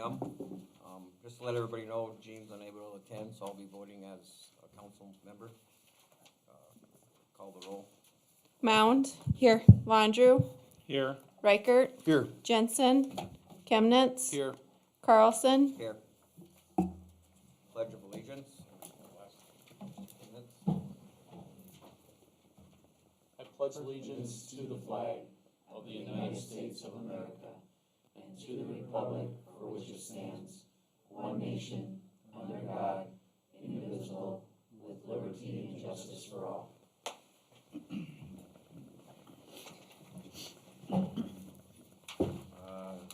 p.m. Just to let everybody know, Gene's unable to attend, so I'll be voting as a council member. Call the roll. Mound. Here. Landrieu. Here. Reichert. Here. Jensen. Chemnitz. Here. Carlson. Here. Pledge of allegiance. I pledge allegiance to the flag of the United States of America and to the republic for which it stands, one nation, under God, indivisible, with liberty and justice for all.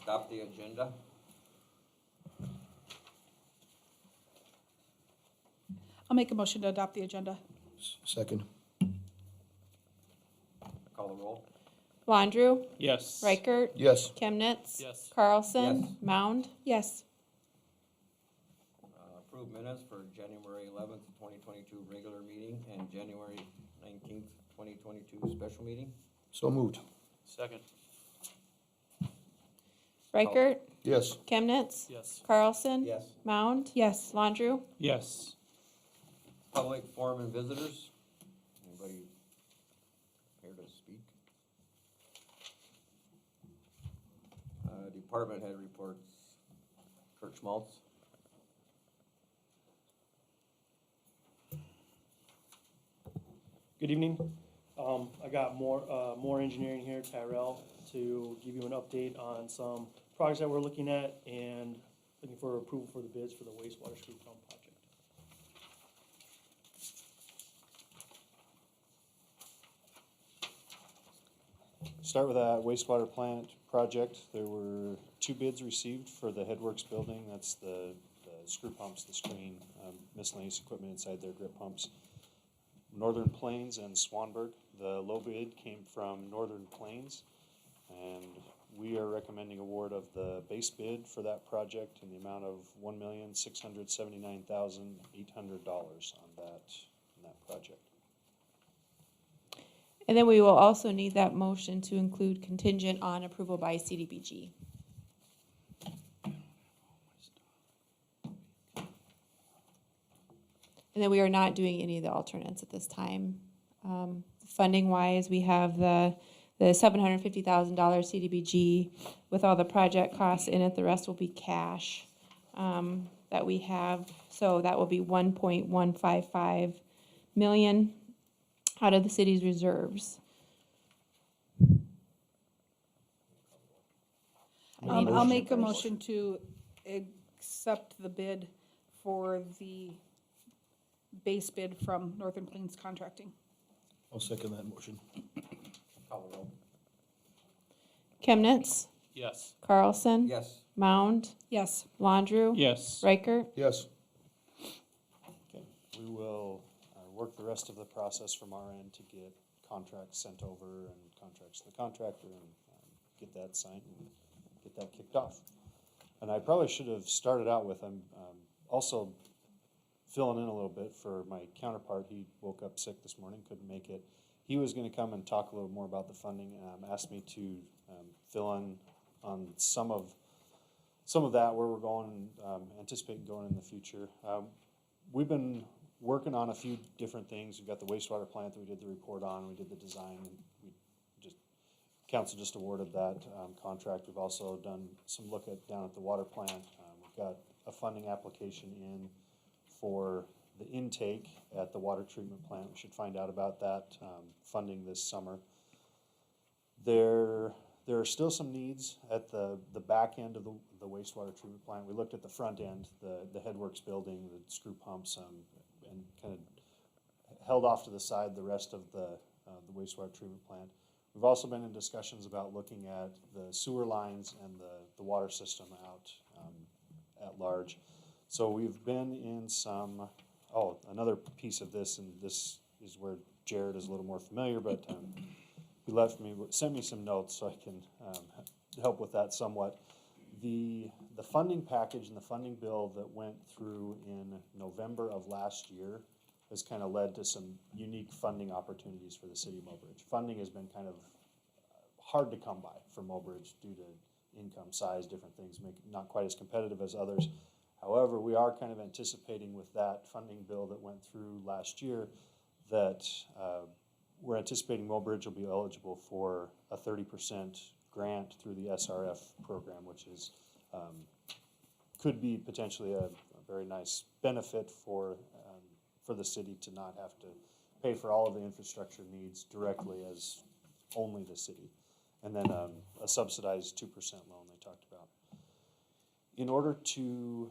Adopt the agenda. I'll make a motion to adopt the agenda. Second. Call the roll. Landrieu. Yes. Reichert. Yes. Chemnitz. Yes. Carlson. Yes. Mound. Yes. Approve minutes for January 11th, 2022 regular meeting and January 19th, 2022 special meeting. So moved. Second. Reichert. Yes. Chemnitz. Yes. Carlson. Yes. Mound. Yes. Landrieu. Yes. Public forum and visitors. Anybody here to speak? Department head reports. Kurt Schmaltz. Good evening. I got more engineering here, Tyrell, to give you an update on some projects that we're looking at and looking for approval for the bids for the wastewater screw pump project. Start with that wastewater plant project. There were 2 bids received for the headworks building. That's the screw pumps, the screen, miscellaneous equipment inside their grip pumps. Northern Plains and Swanberg. The low bid came from Northern Plains, and we are recommending award of the base bid for that project in the amount of $1,679,800 on that project. And then we will also need that motion to include contingent on approval by CDBG. And then we are not doing any of the alternates at this time. Funding wise, we have the $750,000 CDBG with all the project costs in it. The rest will be cash that we have. So that will be 1.155 million out of the city's reserves. I'll make a motion to accept the bid for the base bid from Northern Plains Contracting. I'll second that motion. Call the roll. Chemnitz. Yes. Carlson. Yes. Mound. Yes. Landrieu. Yes. Reichert. Yes. Okay, we will work the rest of the process from our end to get contracts sent over and contracts to the contractor and get that signed and get that kicked off. And I probably should have started out with, I'm also filling in a little bit for my counterpart. He woke up sick this morning, couldn't make it. He was going to come and talk a little more about the funding, asked me to fill in on some of that, where we're going, anticipating going in the future. We've been working on a few different things. We've got the wastewater plant that we did the report on, we did the design, and council just awarded that contract. We've also done some look down at the water plant. We've got a funding application in for the intake at the water treatment plant. We should find out about that funding this summer. There are still some needs at the back end of the wastewater treatment plant. We looked at the front end, the headworks building, the screw pumps, and kind of held off to the side the rest of the wastewater treatment plant. We've also been in discussions about looking at the sewer lines and the water system out at large. So we've been in some, another piece of this, and this is where Jared is a little more familiar, but he sent me some notes so I can help with that somewhat. The funding package and the funding bill that went through in November of last year has kind of led to some unique funding opportunities for the city of Mobridge. Funding has been kind of hard to come by for Mobridge due to income, size, different things, make it not quite as competitive as others. However, we are kind of anticipating with that funding bill that went through last year that we're anticipating Mobridge will be eligible for a 30% grant through the SRF program, which is could be potentially a very nice benefit for the city to not have to pay for all of the infrastructure needs directly as only the city. And then a subsidized 2% loan they talked about. In order to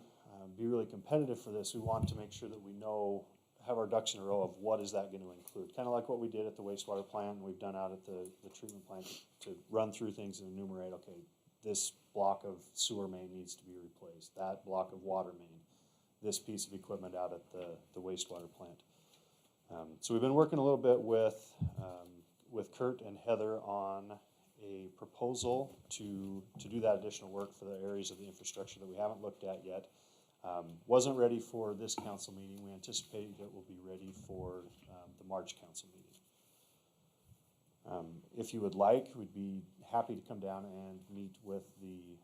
be really competitive for this, we want to make sure that we know, have our ducks in a row of what is that going to include. Kind of like what we did at the wastewater plant and we've done out at the treatment plant to run through things and enumerate, okay, this block of sewer main needs to be replaced, that block of water main, this piece of equipment out at the wastewater plant. So we've been working a little bit with Kurt and Heather on a proposal to do that additional work for the areas of the infrastructure that we haven't looked at yet. Wasn't ready for this council meeting. We anticipate that we'll be ready for the March council meeting. If you would like, we'd be happy to come down and meet with the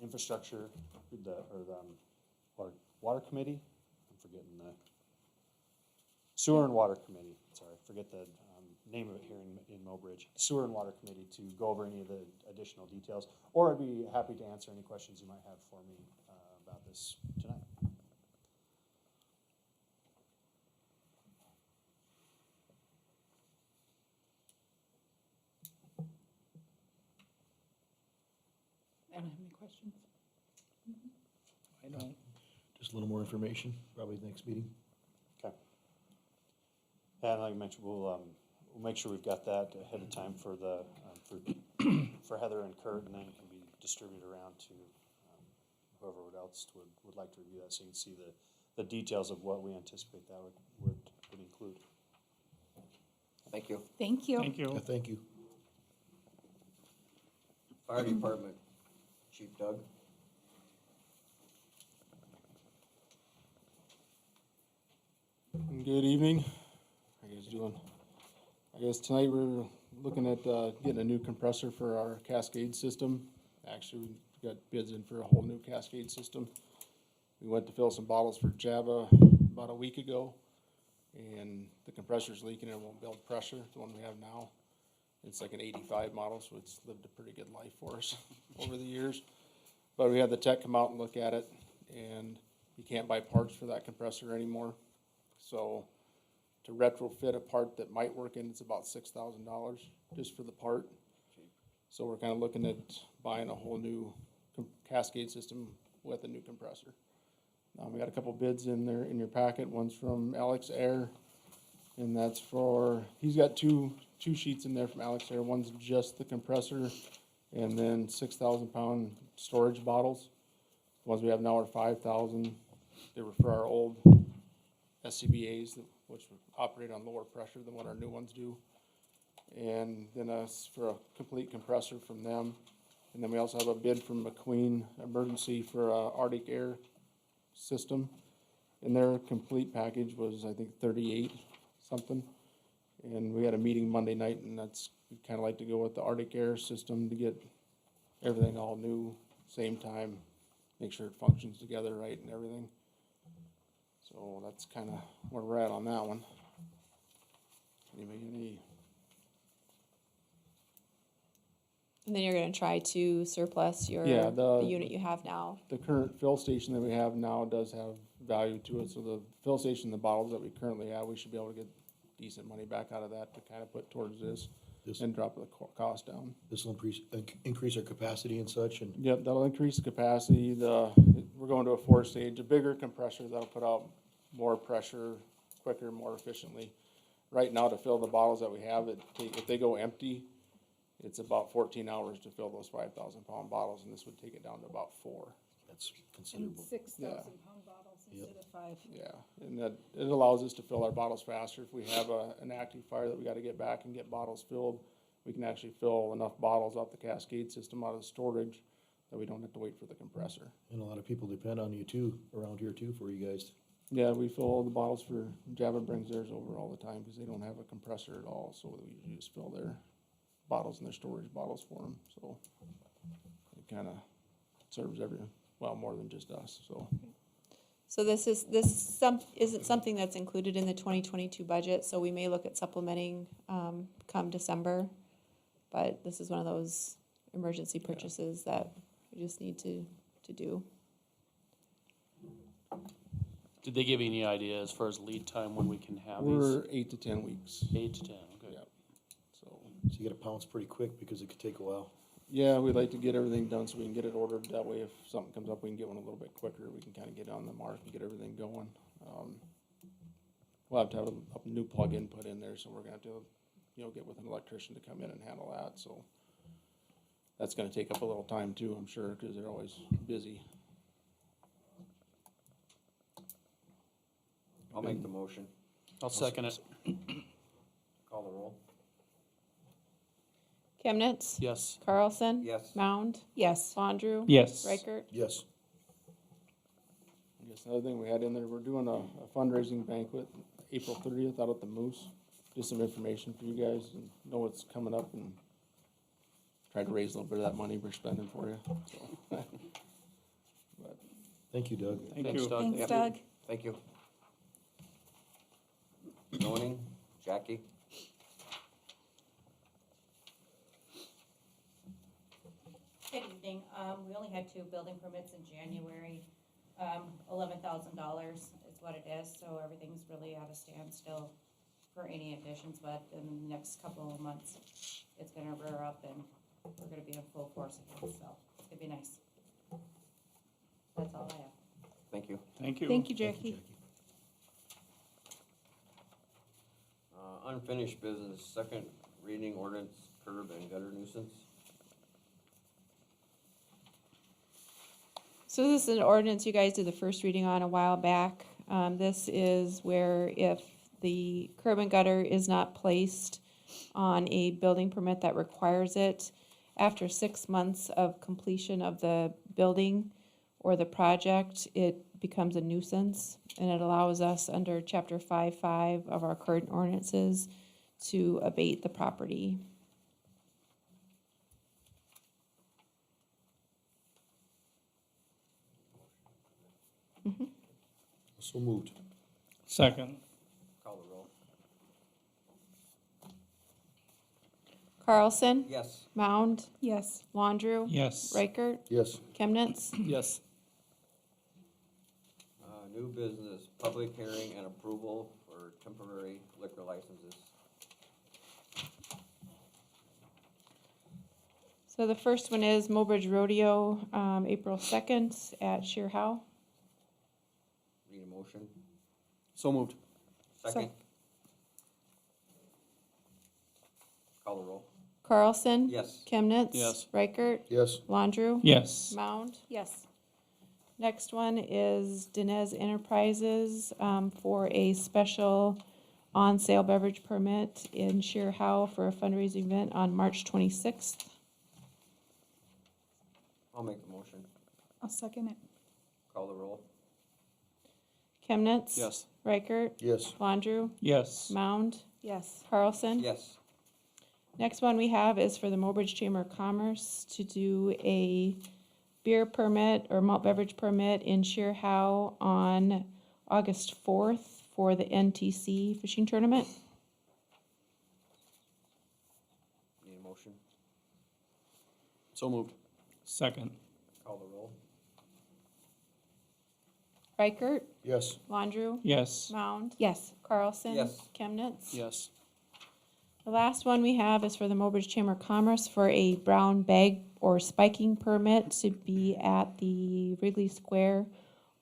infrastructure, water committee. I'm forgetting the sewer and water committee. Sorry, forget the name of it here in Mobridge. Sewer and water committee to go over any of the additional details, or I'd be happy to answer any questions you might have for me about this tonight. I don't have any questions. I don't. Just a little more information, probably next meeting. Okay. And like I mentioned, we'll make sure we've got that ahead of time for the for Heather and Kurt, and then it can be distributed around to whoever else would like to review that, so you can see the details of what we anticipate that would include. Thank you. Thank you. Thank you. Yeah, thank you. Fire Department, Chief Doug. Good evening. How you guys doing? I guess tonight we're looking at getting a new compressor for our Cascade system. Actually, we got bids in for a whole new Cascade system. We went to fill some bottles for Java about a week ago, and the compressor's leaking and it won't build pressure, the one we have now. It's like an 85 model, so it's lived a pretty good life for us over the years. But we had the tech come out and look at it, and you can't buy parts for that compressor anymore. So to retrofit a part that might work in, it's about $6,000 just for the part. So we're kind of looking at buying a whole new Cascade system with a new compressor. We got a couple bids in there in your packet. One's from Alex Air, and that's for, he's got two sheets in there from Alex Air. One's just the compressor, and then 6,000-pound storage bottles. The ones we have now are 5,000. They were for our old SCBA's, which operate on lower pressure than what our new ones do. And then for a complete compressor from them. And then we also have a bid from McQueen Emergency for a Arctic Air system. And their complete package was, I think, 38 something. And we had a meeting Monday night, and we'd kind of like to go with the Arctic Air system to get everything all new, same time, make sure it functions together right and everything. So that's kind of where we're at on that one. Anybody, And then you're gonna try to surplus your, Yeah, the unit you have now. the current fill station that we have now does have value to it, so the fill station, the bottles that we currently have, we should be able to get decent money back out of that to kind of put towards this and drop the cost down. This will increase our capacity and such, and Yep, that'll increase the capacity. We're going to a 4-stage, a bigger compressor that'll put out more pressure quicker, more efficiently. Right now, to fill the bottles that we have, if they go empty, it's about 14 hours to fill those 5,000-pound bottles, and this would take it down to about 4. that's And considerable. 6,000-pound bottles instead of 5. Yeah, and that, it allows us to fill our bottles faster. If we have an active fire that we gotta get back and get bottles filled, we can actually fill enough bottles off the Cascade system out of storage that we don't have to wait for the compressor. And a lot of people depend on you too, around here too, for you guys. Yeah, we fill all the bottles for, Java brings theirs over all the time because they don't have a compressor at all, so we usually just fill their bottles and their storage bottles for them, so. kinda serves well, more than just us, so. So this isn't something that's included in the 2022 budget, so we may look at supplementing, come December. But this is one of those emergency purchases that we just need to do. Did they give you any idea as far as lead time when we can have these? We're 8 to 10 weeks, 8 to 10, okay. Yeah. so. So you gotta pounce pretty quick because it could take a while. Yeah, we'd like to get everything done so we can get it ordered. That way if something comes up, we can get one a little bit quicker. We can kinda get on the mark and get everything going. We'll have to have a new plug-in put in there, so we're gonna have to, get with an electrician to come in and handle that, so. That's gonna take up a little time too, I'm sure, cause they're always busy. I'll make the motion. I'll second it. Call the roll. Chemnitz? Yes. Carlson? Yes. Mound? Yes. Landrieu? Yes. Reichert? Yes. I guess another thing we had in there, we're doing a fundraising banquet April 30th out at the Moose. Just some information for you guys and know what's coming up and try to raise a little bit of that money we're spending for you, so. But Thank you, Doug. Thanks, Doug. Thanks, Yep. Doug. Thank you. Zoning, Jackie? Good evening. We only had 2 building permits in January. $11,000 is what it is, so everything's really at a standstill for any additions, but in the next couple of months, it's gonna rear up and we're gonna be in full force again, so it's gonna be nice. That's all I have. Thank you. Thank you. Thank you, Jackie. Unfinished business, second reading ordinance curb and gutter nuisance. So this is an ordinance you guys did the first reading on a while back. This is where if the curb and gutter is not placed on a building permit that requires it, after 6 months of completion of the building or the project, it becomes a nuisance, and it allows us under chapter 5.5 of our current ordinances to abate the property. So moved. Second. Call the roll. Carlson? Yes. Mound? Yes. Landrieu? Yes. Reichert? Yes. Chemnitz? Yes. New business, public hearing and approval for temporary liquor licenses. So the first one is Mobridge Rodeo, April 2nd at Sheer Howe. Need a motion? So moved. Second? Call the roll. Carlson? Yes. Chemnitz? Yes. Reichert? Yes. Landrieu? Yes. Mound? Yes. Next one is Dines Enterprises, for a special on-sale beverage permit in Sheer Howe for a fundraising event on March 26th. I'll make the motion. I'll second it. Call the roll. Chemnitz? Yes. Reichert? Yes. Landrieu? Yes. Mound? Yes. Carlson? Yes. Next one we have is for the Mobridge Chamber of Commerce to do a beer permit or malt beverage permit in Sheer Howe on August 4th for the NTC fishing tournament. Need a motion. So moved. Second. Call the roll. Reichert? Yes. Landrieu? Yes. Mound? Yes. Carlson? Yes. Chemnitz? Yes. The last one we have is for the Mobridge Chamber of Commerce for a brown bag or spiking permit to be at the Wrigley Square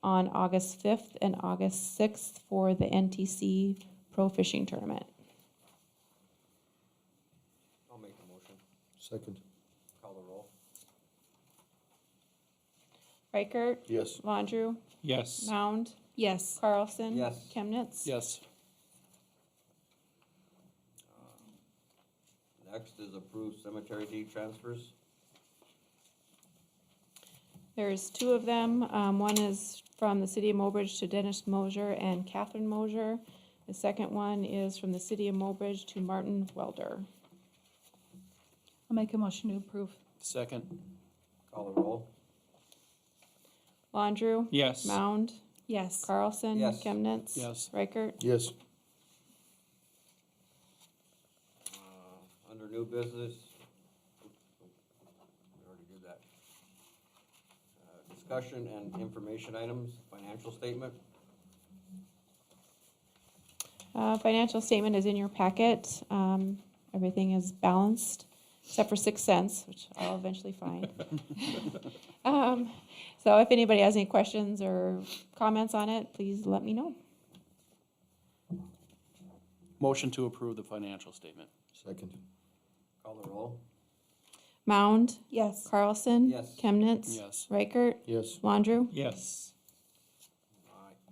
on August 5th and August 6th for the NTC Pro Fishing Tournament. I'll make the motion. Second. Call the roll. Reichert? Yes. Landrieu? Yes. Mound? Yes. Carlson? Yes. Chemnitz? Yes. Next is approved cemetery deed transfers. There's 2 of them. One is from the city of Mobridge to Dennis Mosier and Catherine Mosier. The second one is from the city of Mobridge to Martin Welder. I'll make a motion to approve. Second. Call the roll. Landrieu, Yes. Mound, Yes. Carlson, Yes. Chemnitz. Yes. Reichert. Yes. Under new business. We already did that. Discussion and information items, financial statement. Financial statement is in your packet. Everything is balanced, except for 6 cents, which I'll eventually find. So if anybody has any questions or comments on it, please let me know. Motion to approve the financial statement. Second. Call the roll. Mound, Yes. Carlson. Yes. Chemnitz. Yes. Reichert. Yes. Landrieu. Yes.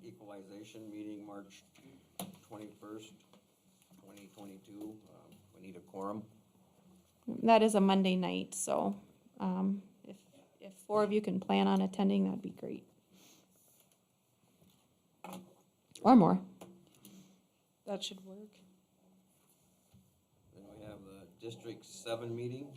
Equalization meeting, March 21st, 2022. We need a quorum. That is a Monday night, so if 4 of you can plan on attending, that'd be great. Or more. That should work. Then we have the District 7 meeting.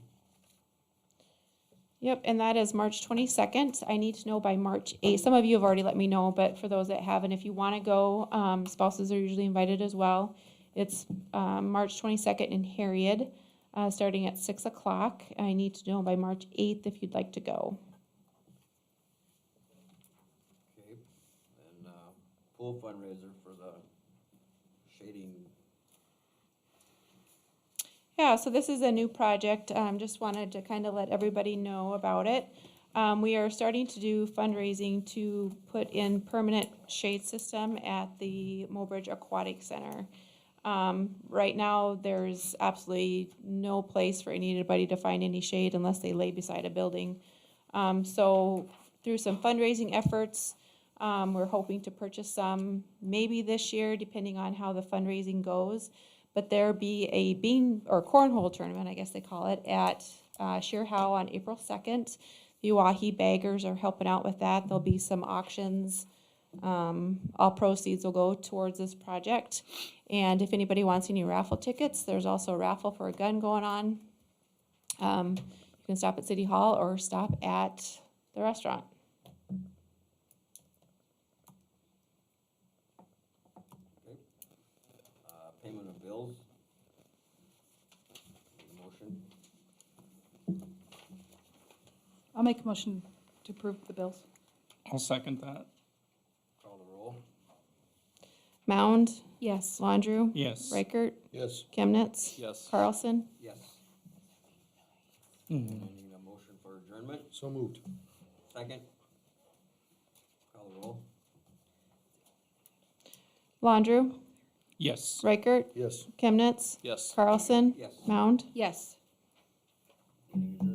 Yep, and that is March 22nd. I need to know by March 8th. Some of you have already let me know, but for those that haven't, if you want to go, spouses are usually invited as well. It's March 22nd in Harriet, starting at 6 o'clock. I need to know by March 8th if you'd like to go. Okay. And pool fundraiser for the shading. Yeah, so this is a new project. Just wanted to kind of let everybody know about it. We are starting to do fundraising to put in permanent shade system at the Mobridge Aquatic Center. Right now, there's absolutely no place for anybody to find any shade unless they lay beside a building. So through some fundraising efforts, we're hoping to purchase some maybe this year, depending on how the fundraising goes. But there'll be a bean or cornhole tournament, I guess they call it, at Sheer Howe on April 2nd. The Uahi baggers are helping out with that. There'll be some auctions. All proceeds will go towards this project. And if anybody wants any raffle tickets, there's also a raffle for a gun going on. You can stop at City Hall or stop at the restaurant. Okay. Payment of bills. Motion. I'll make a motion to approve the bills. I'll second that. Call the roll. Mound, Yes. Landrieu, Yes. Reichert, Yes. Chemnitz, Yes. Carlson. Yes. Mhm. I need a motion for adjournment. So moved. Second. Call the roll. Landrieu, Yes. Reichert, Yes. Chemnitz, Yes. Carlson, Yes. Mound. Yes. Meeting adjourned.